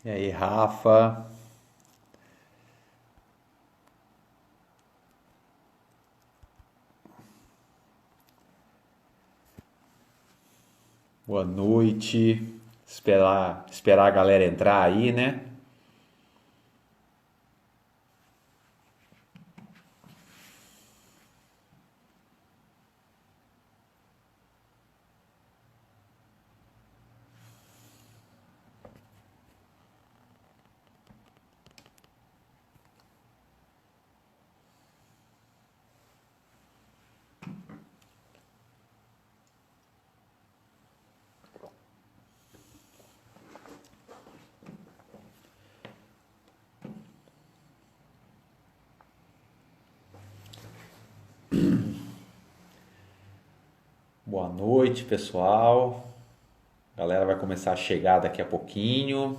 E aí, Rafa? Boa noite. Esperar a galera entrar aí, né? Boa noite, pessoal. A galera vai começar a chegar daqui a pouquinho.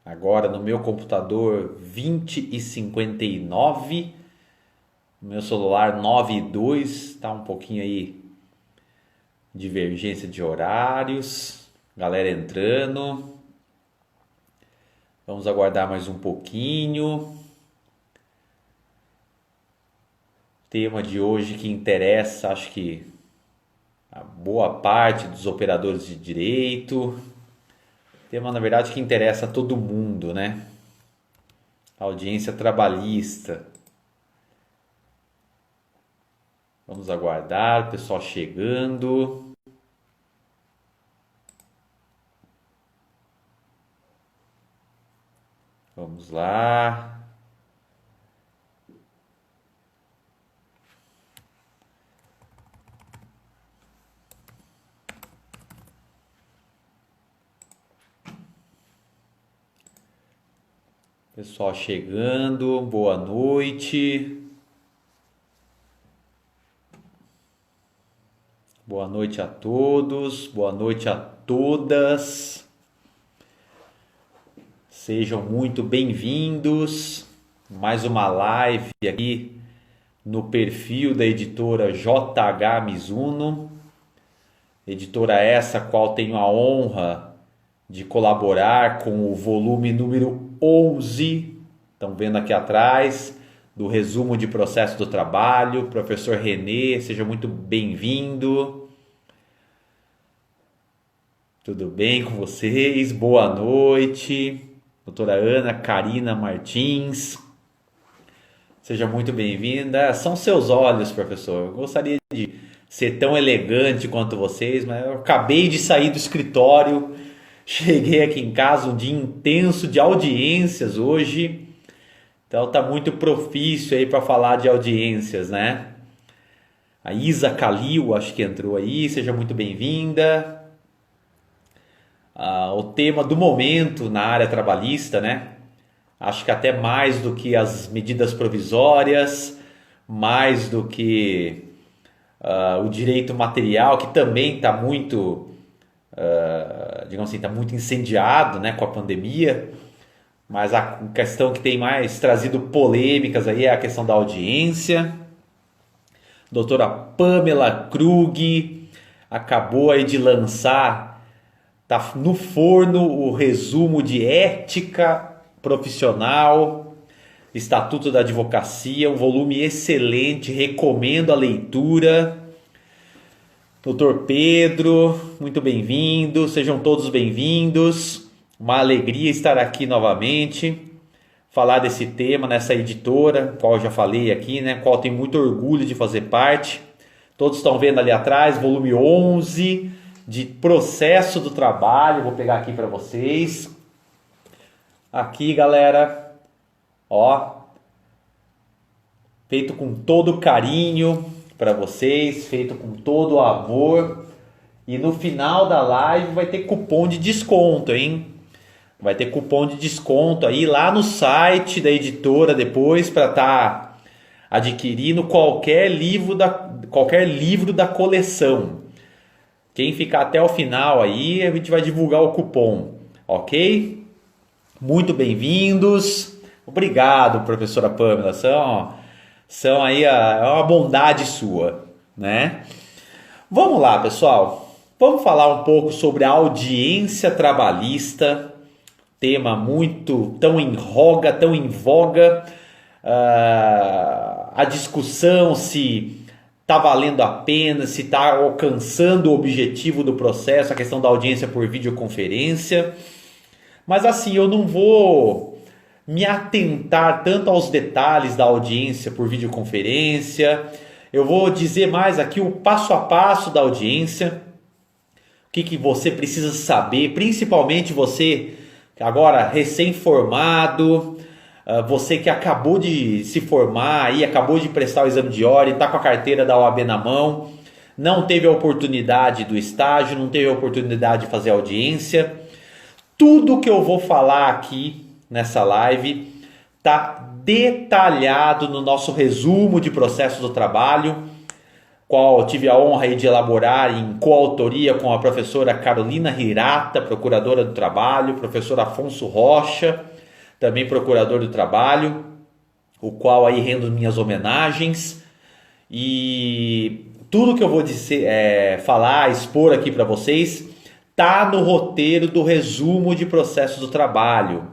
Agora no meu computador 20h59, no meu celular 9h02, tá um pouquinho aí divergência de horários. Galera entrando. Vamos aguardar mais um pouquinho. Tema de hoje que interessa, acho que a boa parte dos operadores de direito. Tema, na verdade, que interessa a todo mundo, né? Audiência trabalhista. Vamos aguardar o pessoal chegando. Vamos lá. Pessoal chegando. Boa noite. Boa noite a todos. Boa noite a todas. Sejam muito bem-vindos. Mais uma live aqui no perfil da editora JH Mizuno. Editora essa a qual tenho a honra de colaborar com o volume número 11. Estão vendo aqui atrás, do resumo de processo do trabalho. Professor Renê, seja muito bem-vindo. Tudo bem com vocês? Boa noite. Doutora Ana Karina Martins, seja muito bem-vinda. São seus olhos, professor. Eu gostaria de ser tão elegante quanto vocês, mas eu acabei de sair do escritório, cheguei aqui em casa, um dia intenso de audiências hoje, então tá muito propício aí para falar de audiências, né? A Isa Calil, acho que entrou aí, seja muito bem-vinda. O tema do momento na área trabalhista, né? Acho que até mais do que as medidas provisórias, mais do que o direito material, que também está muito, digamos assim, está muito incendiado, né, com a pandemia. Mas a questão que tem mais trazido polêmicas aí é a questão da audiência. Doutora Pamela Krug acabou aí de lançar, tá no forno, o resumo de ética profissional, Estatuto da Advocacia, um volume excelente, recomendo a leitura. Doutor Pedro, muito bem-vindo, sejam todos bem-vindos. Uma alegria estar aqui novamente, falar desse tema nessa editora, qual eu já falei aqui, né? Qual eu tenho muito orgulho de fazer parte. Todos estão vendo ali atrás, volume 11 de Processo do Trabalho. Vou pegar aqui para vocês. Aqui, galera, ó, feito com todo carinho para vocês, feito com todo amor. E no final da live vai ter cupom de desconto, hein? Vai ter cupom de desconto aí lá no site da editora depois para estar adquirindo qualquer livro da coleção. Quem ficar até o final aí, a gente vai divulgar o cupom, ok? Muito bem-vindos. Obrigado, professora Pamela. São aí é uma bondade sua, né? Vamos lá, pessoal. Vamos falar um pouco sobre a audiência trabalhista. tema muito tão em voga, a discussão se está valendo a pena, se está alcançando o objetivo do processo, a questão da audiência por videoconferência. Mas assim, eu não vou me atentar tanto aos detalhes da audiência por videoconferência. Eu vou dizer mais aqui o passo a passo da audiência, o que você precisa saber, principalmente você agora recém-formado, você que acabou de se formar e acabou de prestar o exame de ordem, está com a carteira da OAB na mão, não teve a oportunidade do estágio, não teve a oportunidade de fazer audiência. Tudo que eu vou falar aqui nessa live está detalhado no nosso resumo de processo do trabalho, qual tive a honra de elaborar em coautoria com a professora Carolina Hirata, procuradora do trabalho, professor Afonso Rocha, também procurador do trabalho, o qual aí rendo minhas homenagens. E tudo que eu vou dizer, falar, expor aqui para vocês, tá no roteiro do resumo de processo do trabalho.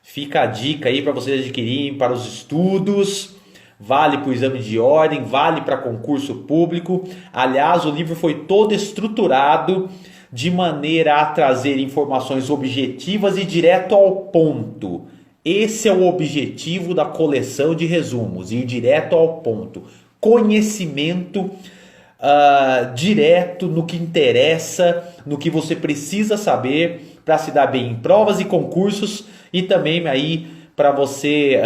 Fica a dica aí para vocês adquirirem para os estudos. Vale para o exame de ordem, vale para concurso público. Aliás, o livro foi todo estruturado de maneira a trazer informações objetivas e direto ao ponto. Esse é o objetivo da coleção de resumos, ir direto ao ponto. Conhecimento direto no que interessa, no que você precisa saber para se dar bem em provas e concursos e também aí para você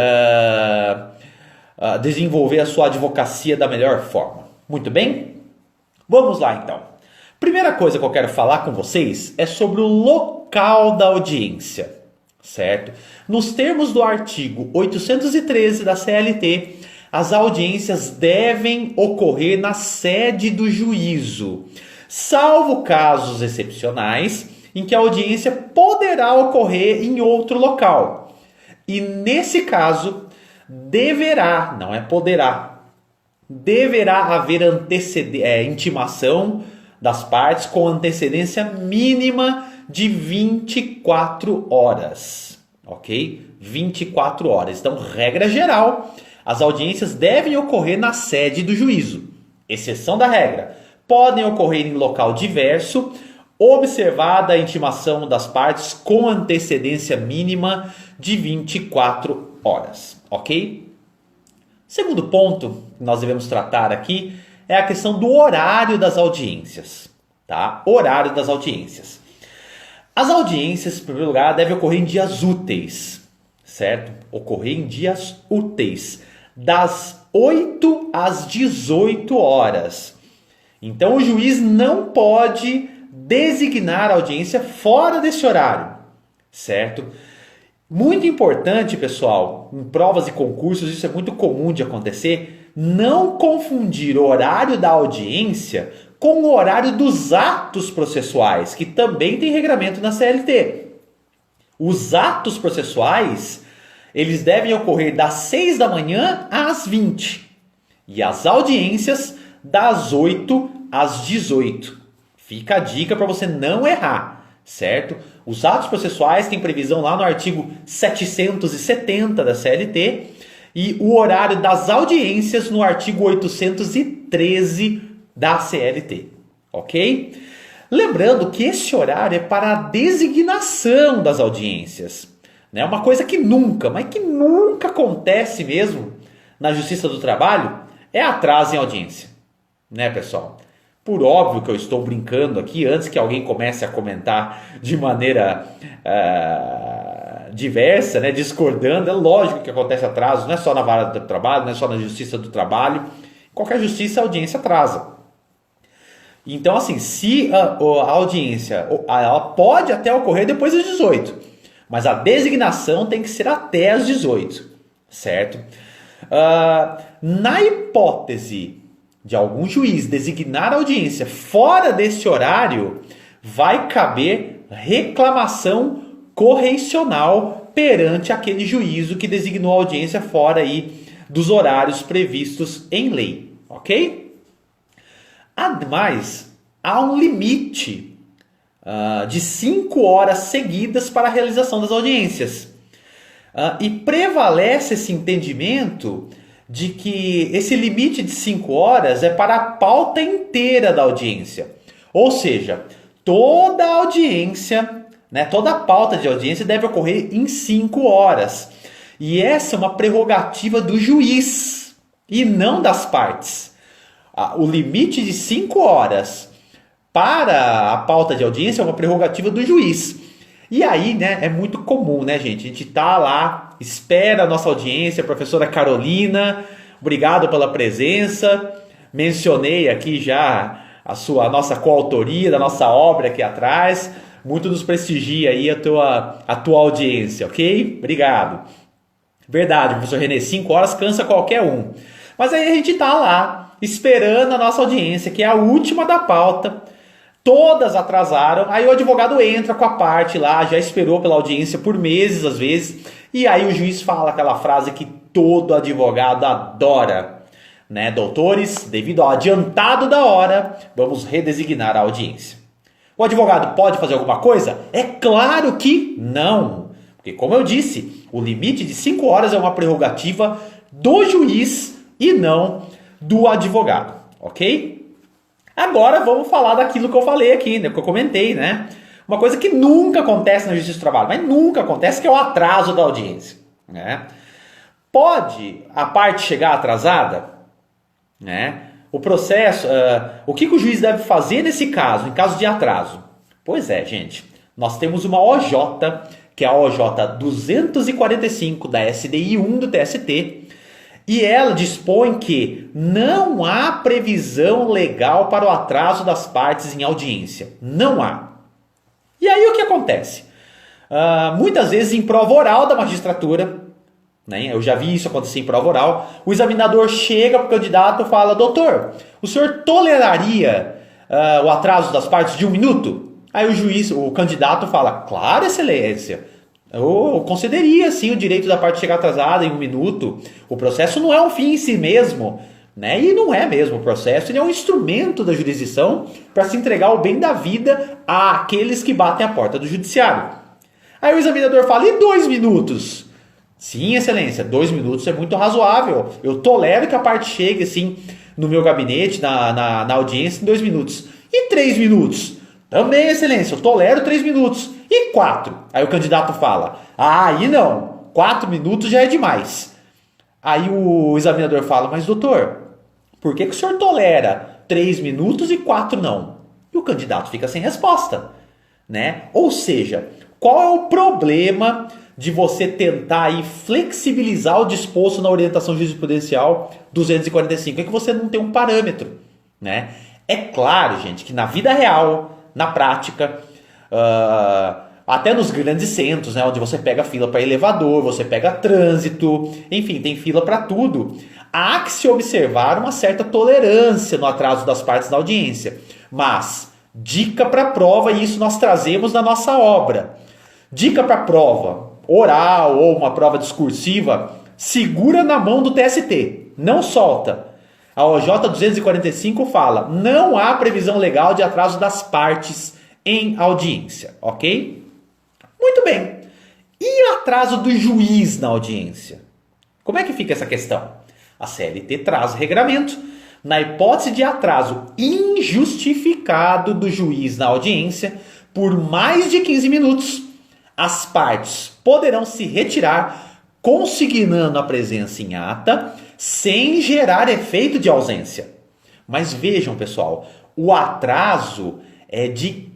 desenvolver a sua advocacia da melhor forma. Muito bem? Vamos lá então. Primeira coisa que eu quero falar com vocês é sobre o local da audiência, certo? Nos termos do artigo 813 da CLT, as audiências devem ocorrer na sede do juízo, salvo casos excepcionais em que a audiência poderá ocorrer em outro local. E nesse caso, deverá, não é poderá, deverá haver intimação das partes com antecedência mínima de 24 horas, ok? 24 horas. Então, regra geral, as audiências devem ocorrer na sede do juízo. Exceção da regra, podem ocorrer em local diverso, observada a intimação das partes com antecedência mínima de 24 horas, ok? Segundo ponto que nós devemos tratar aqui é a questão do horário das audiências, tá? Horário das audiências. As audiências, em primeiro lugar, devem ocorrer em dias úteis, certo? Ocorrer em dias úteis, das 8 às 18 horas. Então, o juiz não pode designar a audiência fora desse horário, certo? Muito importante, pessoal, em provas e concursos, isso é muito comum de acontecer, não confundir o horário da audiência com o horário dos atos processuais, que também tem regramento na CLT. Os atos processuais, eles devem ocorrer das 6 da manhã às 20 e as audiências das 8 às 18. Fica a dica para você não errar, certo? Os atos processuais têm previsão lá no artigo 770 da CLT e o horário das audiências no artigo 813 da CLT, ok? Lembrando que esse horário é para a designação das audiências, né? Uma coisa que nunca acontece mesmo na Justiça do Trabalho é atraso em audiência, né, pessoal? Por óbvio que eu estou brincando aqui, antes que alguém comece a comentar de maneira diversa, né, discordando, é lógico que acontece atraso, não é só na vara do trabalho, não é só na Justiça do Trabalho, em qualquer justiça a audiência atrasa. Então, assim, se a audiência ela pode até ocorrer depois das 18, mas a designação tem que ser até as 18, certo? Na hipótese de algum juiz designar a audiência fora desse horário, vai caber reclamação correicional perante aquele juízo que designou a audiência fora aí dos horários previstos em lei, ok? Ademais, há um limite de 5 horas seguidas para a realização das audiências. E prevalece esse entendimento de que esse limite de 5 horas é para a pauta inteira da audiência. Ou seja, toda a audiência, né, toda a pauta de audiência deve ocorrer em 5 horas. E essa é uma prerrogativa do juiz e não das partes. O limite de 5 horas para a pauta de audiência é uma prerrogativa do juiz. E aí, né, é muito comum, né, gente? A gente tá lá, espera a nossa audiência, professora Carolina, obrigado pela presença. Mencionei aqui já a nossa coautoria da nossa obra aqui atrás. Muito nos prestigia aí a tua audiência, ok? Obrigado. Verdade, professor Renê, 5 horas cansa qualquer um. Mas aí a gente tá lá, esperando a nossa audiência, que é a última da pauta. Todas atrasaram, aí o advogado entra com a parte lá, já esperou pela audiência por meses às vezes, e aí o juiz fala aquela frase que todo advogado adora, né? Doutores, devido ao adiantado da hora, vamos redesignar a audiência. O advogado pode fazer alguma coisa? É claro que não, porque como eu disse, o limite de 5 horas é uma prerrogativa do juiz e não do advogado, ok? Agora vamos falar daquilo que eu falei aqui, né, que eu comentei, né? Uma coisa que nunca acontece na Justiça do Trabalho, mas nunca acontece, que é o atraso da audiência, né? Pode a parte chegar atrasada, né? O processo, o que o juiz deve fazer nesse caso, em caso de atraso? Pois é, gente, nós temos uma OJ, que é a OJ 245 da SDI 1 do TST, e ela dispõe que não há previsão legal para o atraso das partes em audiência. Não há. E aí o que acontece? Muitas vezes em prova oral da magistratura, né, eu já vi isso acontecer em prova oral, o examinador chega para o candidato e fala: doutor, o senhor toleraria o atraso das partes de 1 minuto? Aí o candidato fala: claro, excelência. Eu concederia sim o direito da parte chegar atrasada em 1 minuto. O processo não é um fim em si mesmo, né? E não é mesmo o processo, ele é um instrumento da jurisdição para se entregar o bem da vida àqueles que batem a porta do judiciário. Aí o examinador fala: e 2 minutos? Sim, excelência, 2 minutos é muito razoável. Eu tolero que a parte chegue assim no meu gabinete, na audiência, em 2 minutos. E 3 minutos? Também, excelência, eu tolero 3 minutos. E 4? Aí o candidato fala: aí não, 4 minutos já é demais. Aí o examinador fala: mas doutor, por que o senhor tolera 3 minutos e 4 não? E o candidato fica sem resposta, né? Ou seja, qual é o problema de você tentar aí flexibilizar o disposto na orientação jurisprudencial 245? É que você não tem um parâmetro, né? É claro, gente, que na vida real, na prática, até nos grandes centros, né, onde você pega fila para elevador, você pega trânsito, enfim, tem fila para tudo. Há que se observar uma certa tolerância no atraso das partes da audiência. Mas, dica para prova, e isso nós trazemos na nossa obra. Dica para prova oral ou uma prova discursiva: segura na mão do TST, não solta. A OJ 245 fala: não há previsão legal de atraso das partes em audiência, ok? Muito bem. E o atraso do juiz na audiência? Como é que fica essa questão? A CLT traz regramento. Na hipótese de atraso injustificado do juiz na audiência por mais de 15 minutos, as partes poderão se retirar, consignando a presença em ata, sem gerar efeito de ausência. Mas vejam, pessoal, o atraso é de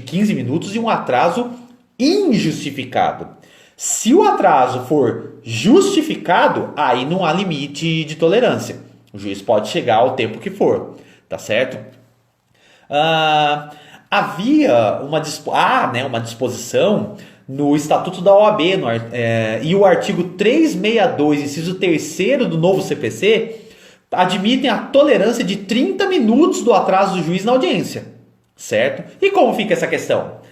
15 minutos e um atraso injustificado. Se o atraso for justificado, aí não há limite de tolerância. O juiz pode chegar ao tempo que for, tá certo? Havia uma disposição no Estatuto da OAB e o artigo 362, inciso 3º do novo CPC, admitem a tolerância de 30 minutos do atraso do juiz na audiência, certo? E como fica essa questão?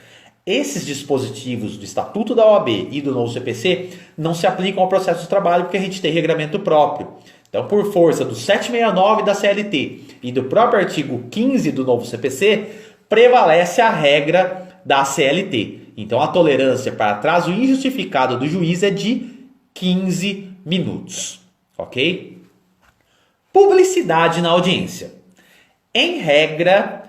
Esses dispositivos do Estatuto da OAB e do novo CPC não se aplicam ao processo de trabalho porque a gente tem regramento próprio. Então, por força do 769 da CLT e do próprio artigo 15 do novo CPC, prevalece a regra da CLT. Então a tolerância para atraso injustificado do juiz é de 15 minutos, ok? Publicidade na audiência. Em regra,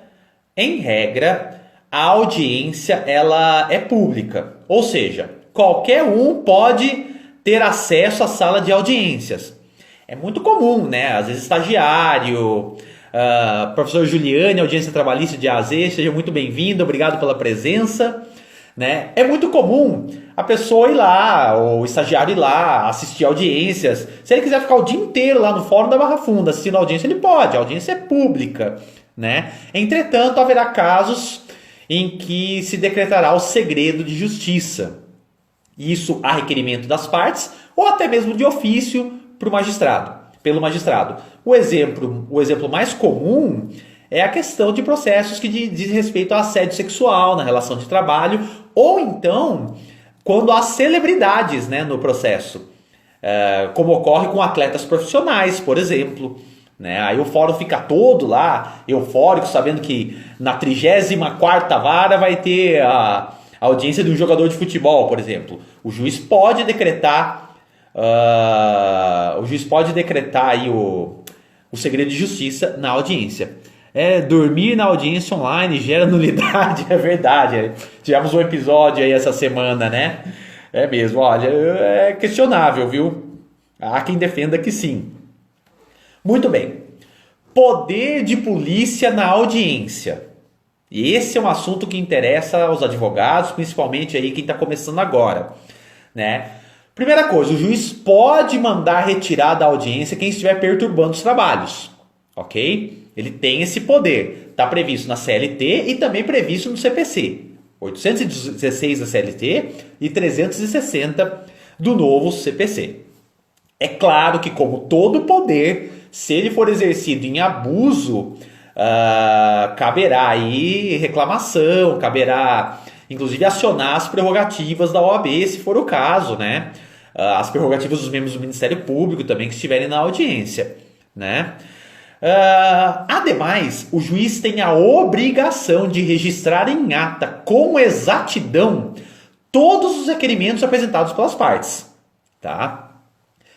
a audiência ela é pública, ou seja, qualquer um pode ter acesso à sala de audiências. É muito comum, né? Às vezes estagiário, professor Juliane, audiência trabalhista de A a Z, seja muito bem-vindo, obrigado pela presença. Né? É muito comum a pessoa ir lá, ou o estagiário ir lá, assistir audiências. Se ele quiser ficar o dia inteiro lá no Fórum da Barra Funda assistindo a audiência, ele pode, a audiência é pública. Né? Entretanto, haverá casos em que se decretará o segredo de justiça. Isso a requerimento das partes, ou até mesmo de ofício pelo magistrado. O exemplo mais comum é a questão de processos que diz respeito a assédio sexual na relação de trabalho, ou então quando há celebridades, né, no processo, como ocorre com atletas profissionais, por exemplo. Né? Aí o fórum fica todo lá, eufórico, sabendo que na 34ª vara vai ter a audiência de um jogador de futebol, por exemplo. O juiz pode decretar aí o segredo de justiça na audiência. Dormir na audiência online gera nulidade, é verdade. Tivemos um episódio aí essa semana, né? É mesmo, olha, é questionável, viu? Há quem defenda que sim. Muito bem. Poder de polícia na audiência. E esse é um assunto que interessa aos advogados, principalmente aí quem está começando agora, né? Primeira coisa, o juiz pode mandar retirar da audiência quem estiver perturbando os trabalhos, ok? Ele tem esse poder. Está previsto na CLT e também previsto no CPC. 816 da CLT e 360 do novo CPC. É claro que, como todo poder, se ele for exercido em abuso, caberá aí reclamação, caberá inclusive acionar as prerrogativas da OAB, se for o caso, né? As prerrogativas dos membros do Ministério Público também que estiverem na audiência, né? Ademais, o juiz tem a obrigação de registrar em ata com exatidão todos os requerimentos apresentados pelas partes, tá?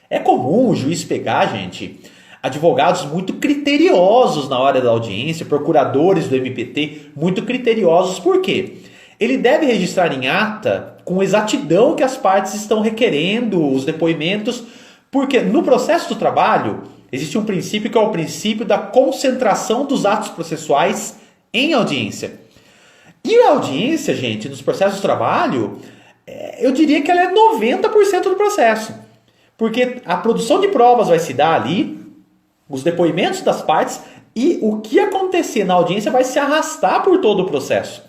É comum o juiz pegar, gente, advogados muito criteriosos na hora da audiência, procuradores do MPT muito criteriosos, por quê? Ele deve registrar em ata com exatidão que as partes estão requerendo os depoimentos, porque no processo do trabalho existe um princípio que é o princípio da concentração dos atos processuais em audiência. E a audiência, gente, nos processos de trabalho, eu diria que ela é 90% do processo. Porque a produção de provas vai se dar ali, os depoimentos das partes, e o que acontecer na audiência vai se arrastar por todo o processo.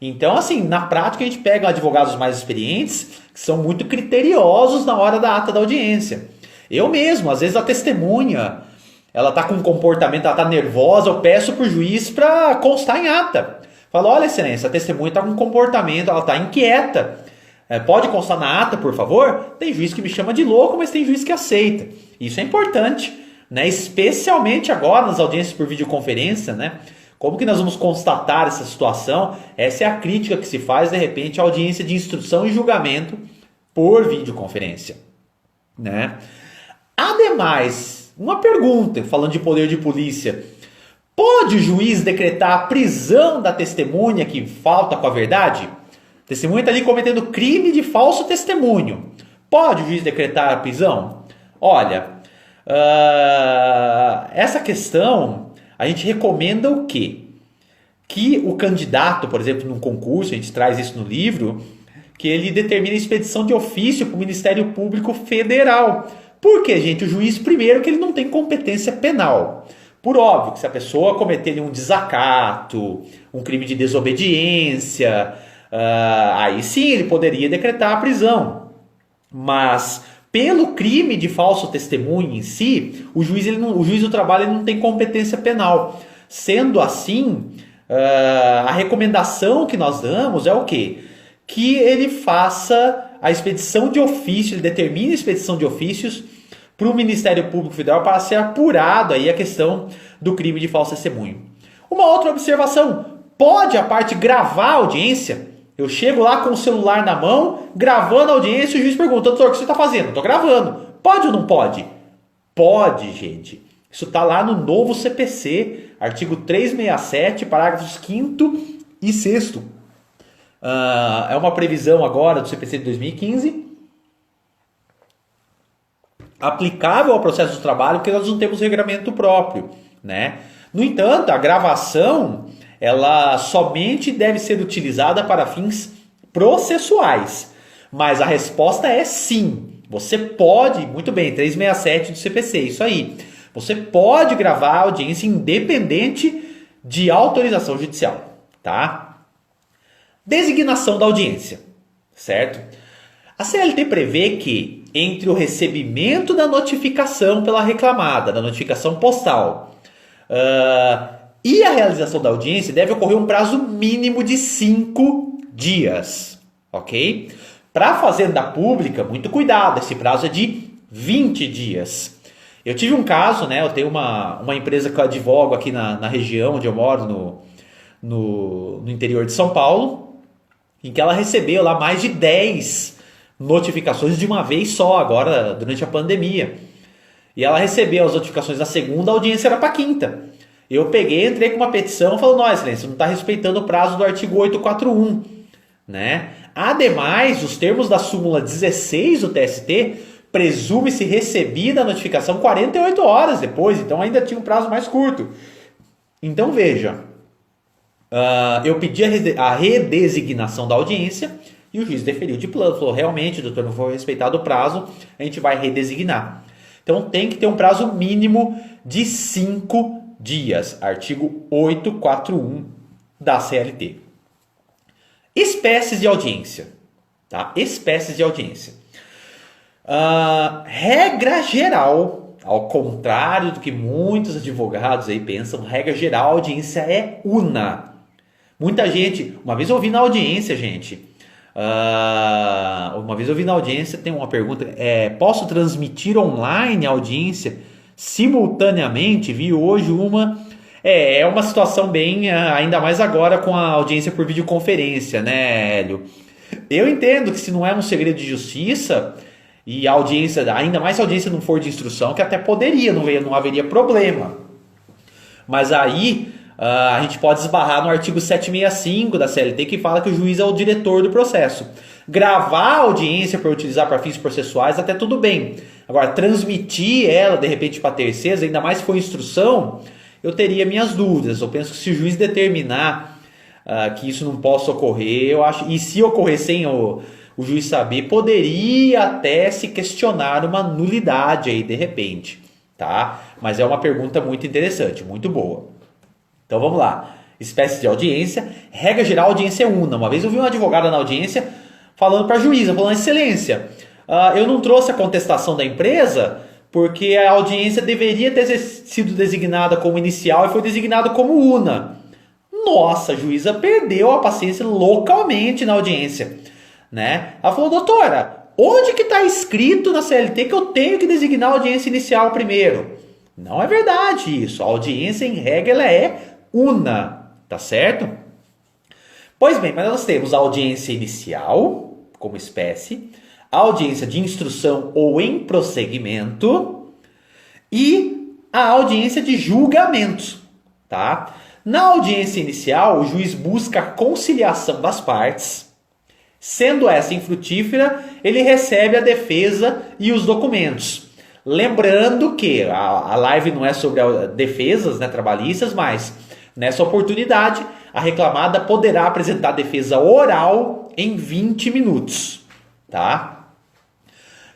Então, assim, na prática a gente pega advogados mais experientes, que são muito criteriosos na hora da ata da audiência. Eu mesmo, às vezes a testemunha, ela está com um comportamento, ela está nervosa, eu peço para o juiz para constar em ata. Falo, olha, excelência, a testemunha está com um comportamento, ela está inquieta. Pode constar na ata, por favor? Tem juiz que me chama de louco, mas tem juiz que aceita. Isso é importante, né? Especialmente agora nas audiências por videoconferência, né? Como que nós vamos constatar essa situação? Essa é a crítica que se faz, de repente, à audiência de instrução e julgamento por videoconferência, né? Ademais, uma pergunta, falando de poder de polícia. Pode o juiz decretar a prisão da testemunha que falta com a verdade? A testemunha está ali cometendo crime de falso testemunho. Pode o juiz decretar a prisão? Olha, essa questão, a gente recomenda o quê? Que o candidato, por exemplo, num concurso, a gente traz isso no livro, que ele determine a expedição de ofício para o Ministério Público Federal. Por quê, gente? O juiz, primeiro, que ele não tem competência penal. Por óbvio, que se a pessoa cometer um desacato, um crime de desobediência, aí sim ele poderia decretar a prisão. Mas, pelo crime de falso testemunho em si, o juiz do trabalho ele não tem competência penal. Sendo assim, a recomendação que nós damos é o quê? Que ele faça a expedição de ofício, ele determine a expedição de ofícios para o Ministério Público Federal para ser apurado aí a questão do crime de falso testemunho. Uma outra observação, Pode a parte gravar a audiência? Eu chego lá com o celular na mão, gravando a audiência, e o juiz pergunta, doutor, o que você está fazendo? Estou gravando. Pode ou não pode? Pode, gente. Isso está lá no novo CPC, artigo 367, parágrafos 5º e 6º. É uma previsão agora do CPC de 2015, aplicável ao processo de trabalho, porque nós não temos regramento próprio, né? No entanto, a gravação, ela somente deve ser utilizada para fins processuais. Mas a resposta é sim. Você pode, muito bem, 367 do CPC, isso aí. Você pode gravar a audiência independente de autorização judicial, tá? Designação da audiência, certo? A CLT prevê que entre o recebimento da notificação pela reclamada, da notificação postal, e a realização da audiência deve ocorrer um prazo mínimo de 5 dias, ok? Para a Fazenda Pública, muito cuidado, esse prazo é de 20 dias. Eu tive um caso, né? Eu tenho uma empresa que eu advogo aqui na região onde eu moro, no interior de São Paulo, em que ela recebeu lá mais de 10 notificações de uma vez só, agora durante a pandemia. E ela recebeu as notificações da segunda, a audiência era para quinta. Eu peguei, entrei com uma petição, falando, não, excelência, não está respeitando o prazo do artigo 841, né? Ademais, os termos da súmula 16 do TST presume-se recebida a notificação 48 horas depois, então ainda tinha um prazo mais curto. Então veja, eu pedi a redesignação da audiência e o juiz deferiu de plano, falou, realmente, doutor, não foi respeitado o prazo, a gente vai redesignar. Então tem que ter um prazo mínimo de 5 dias, artigo 841 da CLT. Espécies de audiência, tá? Espécies de audiência. Regra geral, ao contrário do que muitos advogados aí pensam, regra geral, a audiência é una. Muita gente, uma vez eu ouvi na audiência, gente, tem uma pergunta, posso transmitir online a audiência simultaneamente? Vi hoje é uma situação bem, ainda mais agora com a audiência por videoconferência, né, Hélio? Eu entendo que se não é um segredo de justiça e a audiência, ainda mais se a audiência não for de instrução, que até poderia, não haveria problema. Mas aí a gente pode esbarrar no artigo 765 da CLT, que fala que o juiz é o diretor do processo. Gravar a audiência para utilizar para fins processuais, até tudo bem. Agora, transmitir ela, de repente, para terceiros, ainda mais se for instrução, eu teria minhas dúvidas. Eu penso que se o juiz determinar que isso não possa ocorrer, eu acho, e se ocorrer sem o juiz saber, poderia até se questionar uma nulidade aí, de repente, tá? Mas é uma pergunta muito interessante, muito boa. Então vamos lá, espécie de audiência, regra geral, audiência é una. Uma vez eu vi uma advogada na audiência falando para a juíza, falando, excelência, eu não trouxe a contestação da empresa porque a audiência deveria ter sido designada como inicial e foi designada como una. Nossa, a juíza perdeu a paciência localmente na audiência, né? Ela falou, doutora, onde que está escrito na CLT que eu tenho que designar a audiência inicial primeiro? Não é verdade isso, a audiência em regra ela é una, tá certo? Pois bem, mas nós temos a audiência inicial, como espécie, a audiência de instrução ou em prosseguimento e a audiência de julgamento, tá? Na audiência inicial, o juiz busca a conciliação das partes. Sendo essa infrutífera, ele recebe a defesa e os documentos. Lembrando que a live não é sobre defesas, né, trabalhistas, mas nessa oportunidade, a reclamada poderá apresentar defesa oral em 20 minutos, tá?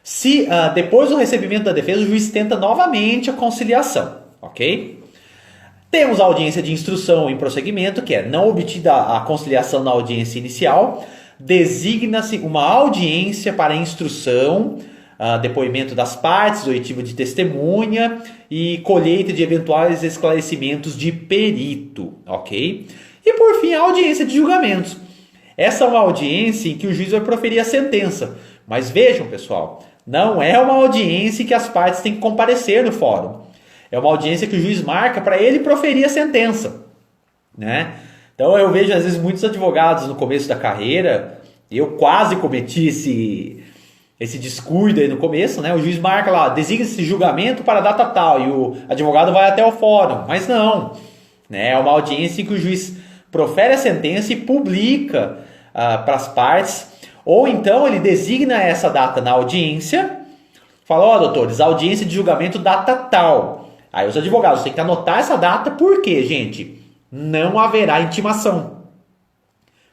Se depois do recebimento da defesa, o juiz tenta novamente a conciliação, ok? Temos a audiência de instrução em prosseguimento, que é não obtida a conciliação na audiência inicial, designa-se uma audiência para instrução, depoimento das partes, oitiva de testemunha e colheita de eventuais esclarecimentos de perito, ok? E por fim, a audiência de julgamentos. Essa é uma audiência em que o juiz vai proferir a sentença. Mas vejam, pessoal, não é uma audiência em que as partes têm que comparecer no fórum. É uma audiência que o juiz marca para ele proferir a sentença, né? Então eu vejo às vezes muitos advogados no começo da carreira, eu quase cometi esse descuido aí no começo, né? O juiz marca lá, designa esse julgamento para a data tal, e o advogado vai até o fórum, mas não, né? É uma audiência em que o juiz profere a sentença e publica para as partes, ou então ele designa essa data na audiência, fala, ó, doutores, audiência de julgamento data tal. Aí os advogados têm que anotar essa data, porque, gente, não haverá intimação.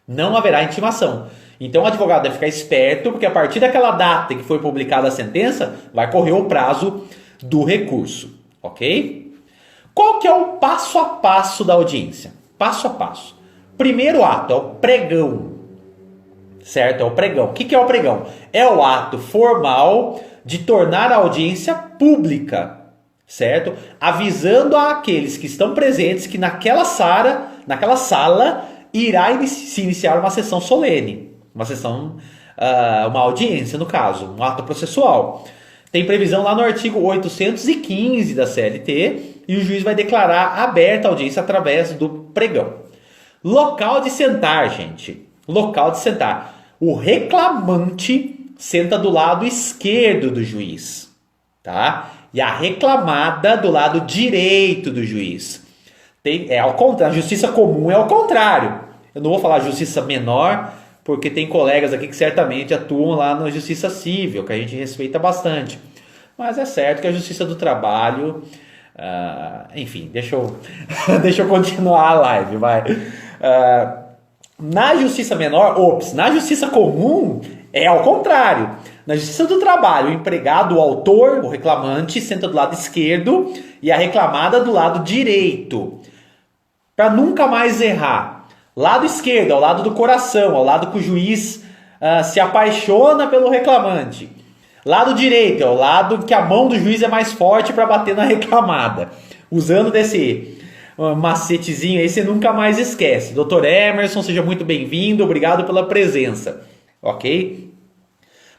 Não haverá intimação. Então o advogado deve ficar esperto, porque a partir daquela data que foi publicada a sentença, vai correr o prazo do recurso, ok? Qual que é o passo a passo da audiência? Passo a passo. Primeiro ato é o pregão, certo? É o pregão. O que é o pregão? É o ato formal de tornar a audiência pública, certo? Avisando àqueles que estão presentes que naquela sala irá se iniciar uma sessão solene. Uma sessão, uma audiência no caso, um ato processual. Tem previsão lá no artigo 815 da CLT e o juiz vai declarar aberta a audiência através do pregão. Local de sentar, gente. Local de sentar. O reclamante senta do lado esquerdo do juiz, tá? E a reclamada do lado direito do juiz. Ao contrário, a justiça comum é ao contrário. Eu não vou falar justiça menor, porque tem colegas aqui que certamente atuam lá na justiça civil, que a gente respeita bastante. Mas é certo que a justiça do trabalho... enfim, deixa eu continuar a live, vai. Na justiça menor, na justiça comum é ao contrário. Na justiça do trabalho, o empregado, o autor, o reclamante, senta do lado esquerdo e a reclamada do lado direito. Para nunca mais errar. Lado esquerdo, ao lado do coração, ao lado que o juiz se apaixona pelo reclamante. Lado direito, ao lado que a mão do juiz é mais forte para bater na reclamada. Usando desse macetezinho aí, você nunca mais esquece. Dr. Emerson, seja muito bem-vindo, obrigado pela presença. Ok?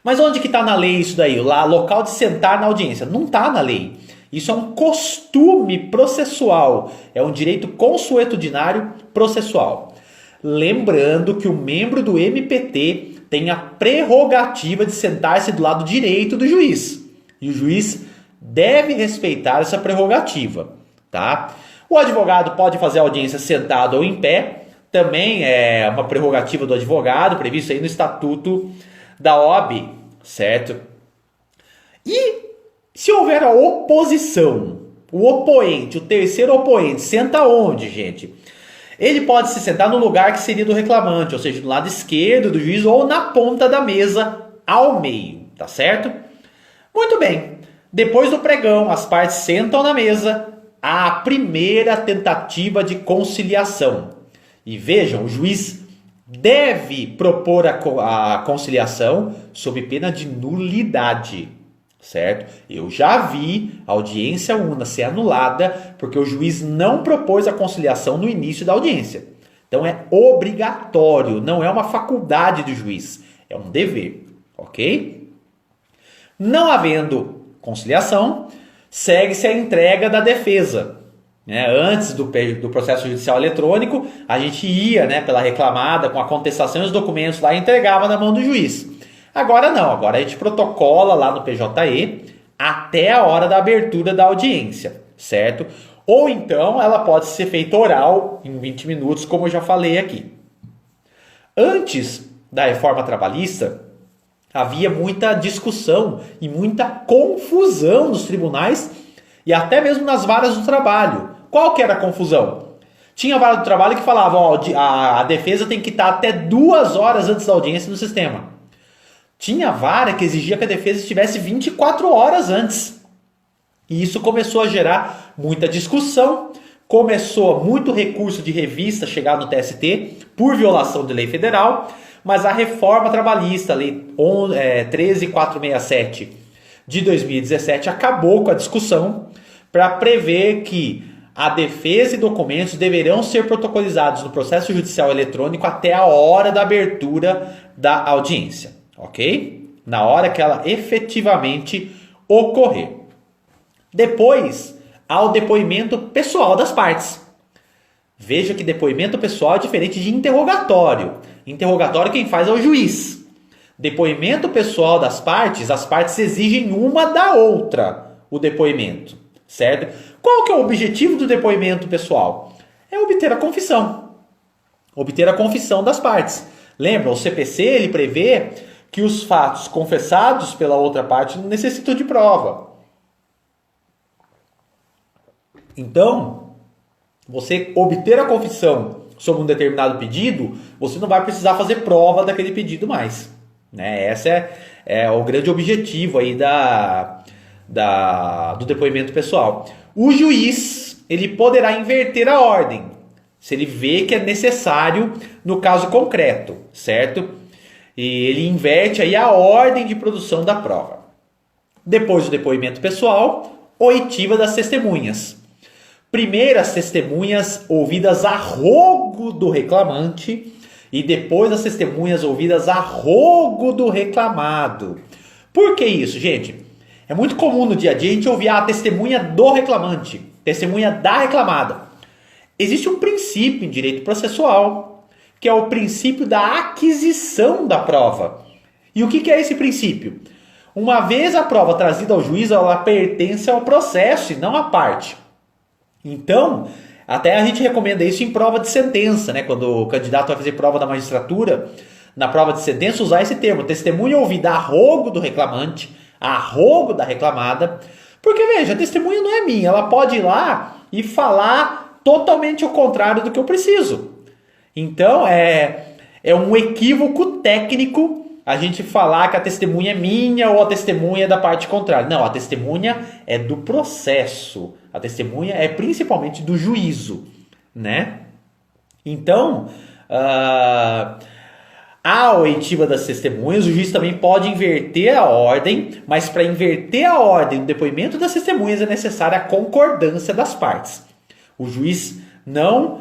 Mas onde que está na lei isso daí? Lá, local de sentar na audiência. Não está na lei. Isso é um costume processual. É um direito consuetudinário processual. Lembrando que o membro do MPT tem a prerrogativa de sentar-se do lado direito do juiz. E o juiz deve respeitar essa prerrogativa, tá? O advogado pode fazer a audiência sentado ou em pé. Também é uma prerrogativa do advogado, previsto aí no Estatuto da OAB, certo? E se houver a oposição, o opoente, o terceiro opoente, senta onde, gente? Ele pode se sentar no lugar que seria do reclamante, ou seja, do lado esquerdo do juiz ou na ponta da mesa ao meio, tá certo? Muito bem. Depois do pregão, as partes sentam na mesa, há a primeira tentativa de conciliação. E vejam, o juiz deve propor a conciliação sob pena de nulidade, certo? Eu já vi a audiência una ser anulada porque o juiz não propôs a conciliação no início da audiência. Então é obrigatório, não é uma faculdade do juiz, é um dever, ok? Não havendo conciliação, segue-se a entrega da defesa. Antes do processo judicial eletrônico, a gente ia pela reclamada com a contestação e os documentos lá e entregava na mão do juiz. Agora não, agora a gente protocola lá no PJE até a hora da abertura da audiência, certo? Ou então ela pode ser feita oral em 20 minutos, como eu já falei aqui. Antes da reforma trabalhista, havia muita discussão e muita confusão nos tribunais e até mesmo nas varas do trabalho. Qual que era a confusão? Tinha a vara do trabalho que falava, a defesa tem que estar até 2 horas antes da audiência no sistema. Tinha vara que exigia que a defesa estivesse 24 horas antes. E isso começou a gerar muita discussão, começou muito recurso de revista chegar no TST por violação de lei federal, mas a reforma trabalhista, a lei 13.467 de 2017, acabou com a discussão para prever que a defesa e documentos deverão ser protocolizados no processo judicial eletrônico até a hora da abertura da audiência. Ok? Na hora que ela efetivamente ocorrer. Depois, há o depoimento pessoal das partes. Veja que depoimento pessoal é diferente de interrogatório. Interrogatório quem faz é o juiz. Depoimento pessoal das partes, as partes exigem uma da outra o depoimento, certo? Qual que é o objetivo do depoimento pessoal? É obter a confissão. Obter a confissão das partes. Lembra, o CPC ele prevê que os fatos confessados pela outra parte não necessitam de prova. Então, você obter a confissão sobre um determinado pedido, você não vai precisar fazer prova daquele pedido mais. Né? Esse é o grande objetivo aí do depoimento pessoal. O juiz ele poderá inverter a ordem, se ele vê que é necessário no caso concreto, certo? E ele inverte aí a ordem de produção da prova. Depois do depoimento pessoal, oitiva das testemunhas. Primeiro as testemunhas ouvidas a rogo do reclamante e depois as testemunhas ouvidas a rogo do reclamado. Por que isso, gente? É muito comum no dia a dia a gente ouvir a testemunha do reclamante, testemunha da reclamada. Existe um princípio em direito processual, que é o princípio da aquisição da prova. E o que é esse princípio? Uma vez a prova trazida ao juiz, ela pertence ao processo e não à parte. Então, até a gente recomenda isso em prova de sentença, né? Quando o candidato vai fazer prova da magistratura, na prova de sentença, usar esse termo, testemunha ouvida a rogo do reclamante, a rogo da reclamada, porque veja, a testemunha não é minha, ela pode ir lá e falar totalmente o contrário do que eu preciso. Então, é um equívoco técnico a gente falar que a testemunha é minha ou a testemunha é da parte contrária. Não, a testemunha é do processo. A testemunha é principalmente do juízo, né? Então, a oitiva das testemunhas, o juiz também pode inverter a ordem, mas para inverter a ordem do depoimento das testemunhas é necessária a concordância das partes. O juiz não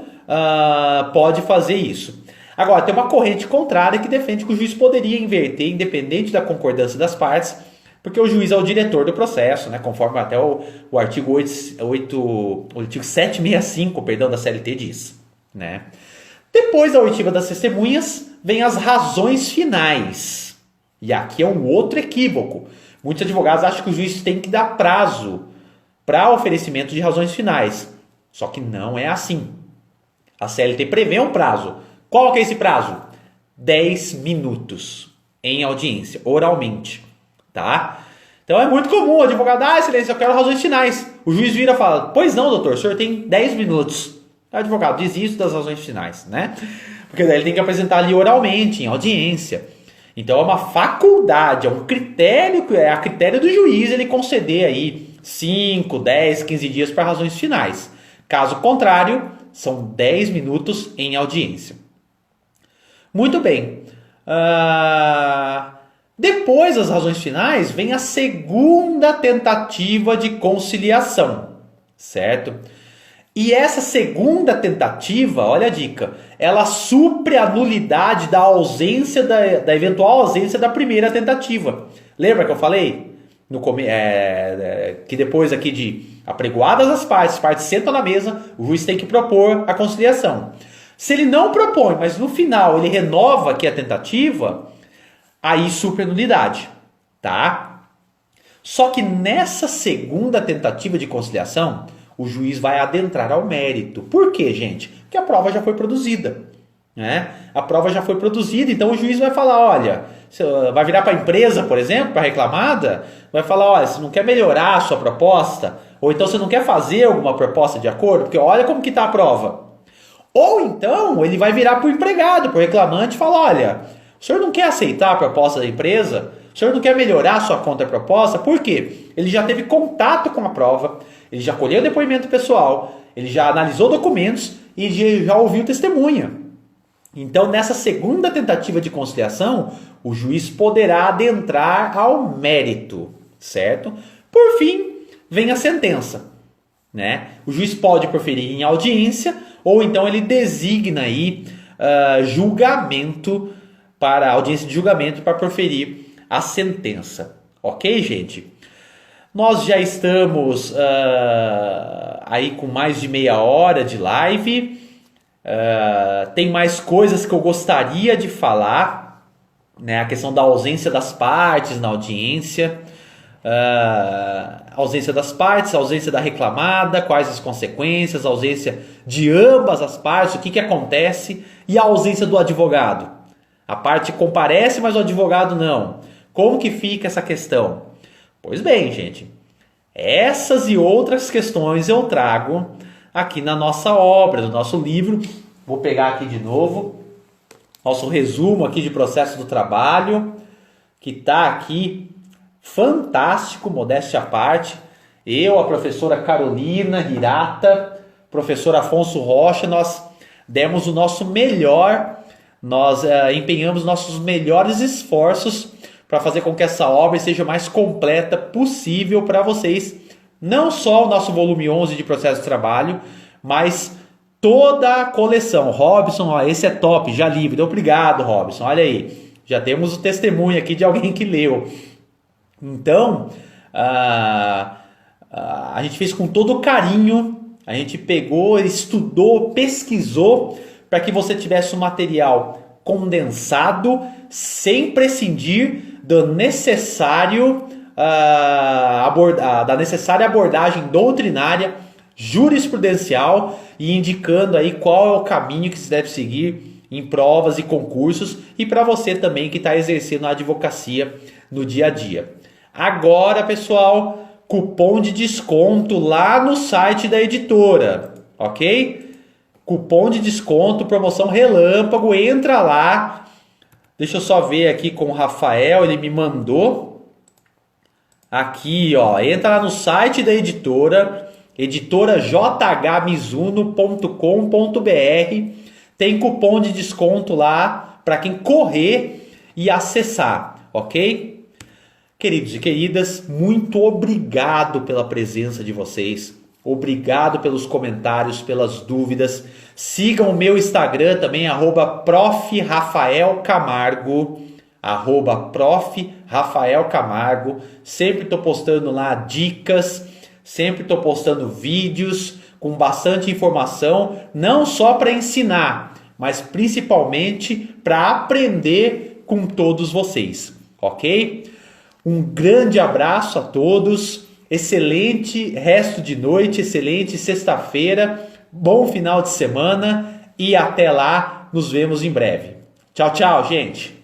pode fazer isso. Agora, tem uma corrente contrária que defende que o juiz poderia inverter, independente da concordância das partes, porque o juiz é o diretor do processo, né, conforme até o artigo 765, da CLT diz. Né? Depois da oitiva das testemunhas, vem as razões finais. E aqui é um outro equívoco. Muitos advogados acham que o juiz tem que dar prazo para oferecimento de razões finais. Só que não é assim. A CLT prevê um prazo. Qual que é esse prazo? 10 minutos em audiência, oralmente. Tá? Então é muito comum o advogado, excelência, eu quero razões finais. O juiz vira e fala, pois não, doutor, o senhor tem 10 minutos. O advogado desiste das razões finais, né? Porque daí ele tem que apresentar ali oralmente, em audiência. Então é uma faculdade, é um critério, é a critério do juiz ele conceder aí 5, 10, 15 dias para razões finais. Caso contrário, são 10 minutos em audiência. Muito bem. Depois das razões finais, vem a segunda tentativa de conciliação, certo? E essa segunda tentativa, olha a dica, ela supre a nulidade da ausência, da eventual ausência da primeira tentativa. Lembra que eu falei? Que depois aqui de apregoadas as partes sentam na mesa, o juiz tem que propor a conciliação. Se ele não propõe, mas no final ele renova aqui a tentativa, aí supre a nulidade, tá? Só que nessa segunda tentativa de conciliação, o juiz vai adentrar ao mérito. Por quê, gente? Porque a prova já foi produzida, né? A prova já foi produzida, então o juiz vai falar, olha, vai virar para a empresa, por exemplo, para a reclamada, vai falar, olha, você não quer melhorar a sua proposta? Ou então você não quer fazer alguma proposta de acordo? Porque olha como que está a prova. Ou então ele vai virar para o empregado, para o reclamante e falar, olha, o senhor não quer aceitar a proposta da empresa? O senhor não quer melhorar a sua contraproposta? Por quê? Ele já teve contato com a prova, ele já colheu o depoimento pessoal, ele já analisou documentos e já ouviu testemunha. Então, nessa segunda tentativa de conciliação, o juiz poderá adentrar ao mérito, certo? Por fim, vem a sentença, né? O juiz pode proferir em audiência ou então ele designa aí julgamento para audiência de julgamento para proferir a sentença. Ok, gente? Nós já estamos aí com mais de meia hora de live. Tem mais coisas que eu gostaria de falar, né? A questão da ausência das partes na audiência, ausência das partes, ausência da reclamada, quais as consequências, ausência de ambas as partes, o que acontece, e a ausência do advogado. A parte comparece, mas o advogado não. Como que fica essa questão? Pois bem, gente, essas e outras questões eu trago aqui na nossa obra, no nosso livro. Vou pegar aqui de novo nosso resumo aqui de processo do trabalho, que está aqui fantástico, modéstia à parte. Eu, a professora Carolina Hirata, professor Afonso Rocha, nós demos o nosso melhor, nós empenhamos nossos melhores esforços para fazer com que essa obra seja mais completa possível para vocês. Não só o nosso volume 11 de processo de trabalho, mas toda a coleção. Robson, ó, esse é top, já livre. Obrigado, Robson. Olha aí, já temos o testemunho aqui de alguém que leu. Então, a gente fez com todo carinho, a gente pegou, estudou, pesquisou para que você tivesse um material condensado, sem prescindir do necessário, da necessária abordagem doutrinária, jurisprudencial, e indicando aí qual é o caminho que se deve seguir em provas e concursos, e para você também que está exercendo a advocacia no dia a dia. Agora, pessoal, cupom de desconto lá no site da editora, ok? Cupom de desconto, promoção relâmpago, entra lá. Deixa eu só ver aqui com o Rafael, ele me mandou. Aqui, ó, entra lá no site da editora, editorajhmizuno.com.br. Tem cupom de desconto lá para quem correr e acessar, ok? Queridos e queridas, muito obrigado pela presença de vocês. Obrigado pelos comentários, pelas dúvidas. Sigam o meu Instagram também, @prof.rafaelcamargo, @prof.rafaelcamargo. Sempre estou postando lá dicas, sempre estou postando vídeos com bastante informação, não só para ensinar, mas principalmente para aprender com todos vocês, ok? Um grande abraço a todos, excelente resto de noite, excelente sexta-feira, bom final de semana e até lá, nos vemos em breve. Tchau, tchau, gente!